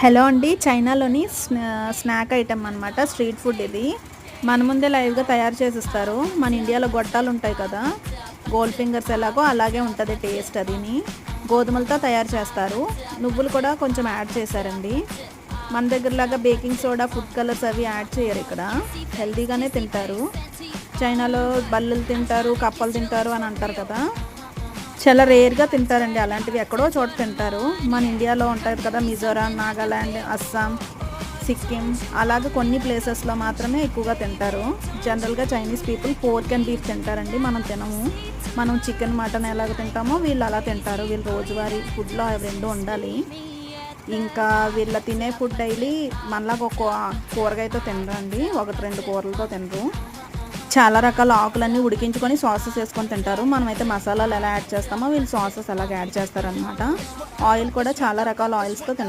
Hello అండి, చైనాలోని snack item అనమాట. స్ట్రీట్ ఫుడ్ ఇది. మన ముందే లైవ్గా తయారు చేసిస్తారు. మన ఇండియాలో గొట్టాలు ఉంటాయి కదా, గోల్డ్ ఫింగర్స్ ఎలాగో అలాగే ఉంటుంది టేస్ట్. అదిని గోధుమలతో తయారు చేస్తారు. నువ్వులు కూడా కొంచెం యాడ్ చేశారండి. మన దగ్గరలాగా బేకింగ్ సోడా, ఫుడ్ కలర్స్ అవి యాడ్ చేయరు. ఇక్కడ హెల్తీగానే తింటారు. చైనాలో బల్లలు తింటారు, కప్పలు తింటారు అని అంటారు కదా, చాలా రేర్గా తింటారండి. అలాంటివి ఎక్కడో చోట తింటారు. మన ఇండియాలో ఉంటారు కదా, మిజోరాం, నాగాల్యాండ్, అస్సాం, సిక్కిం, అలాగే కొన్ని ప్లేసెస్లో మాత్రమే ఎక్కువగా తింటారు. జనరల్గా Chinese people pork and beef తింటారండి. మనం తినము. మనం చికెన్, మటన్ ఎలాగ తింటామో వీళ్ళు అలా తింటారు. వీళ్ళు రోజువారీ ఫుడ్లో అవి రెండు ఉండాలి. ఇంకా వీళ్ళ తినే ఫుడ్ డైలీ మనలాగా ఒక కూరగాయతో తినరండి, ఒకటి రెండు కూరలతో తినరు. చాలా రకాల ఆకులన్నీ ఉడికించుకొని సాసెస్ వేసుకొని తింటారు. మనమైతే మసాలాలు ఎలా యాడ్ చేస్తామో వీళ్ళు సాసెస్ అలాగ యాడ్ చేస్తారనమాట. ఆయిల్ కూడా చాలా రకాల ఆయిల్స్తో తింటారు.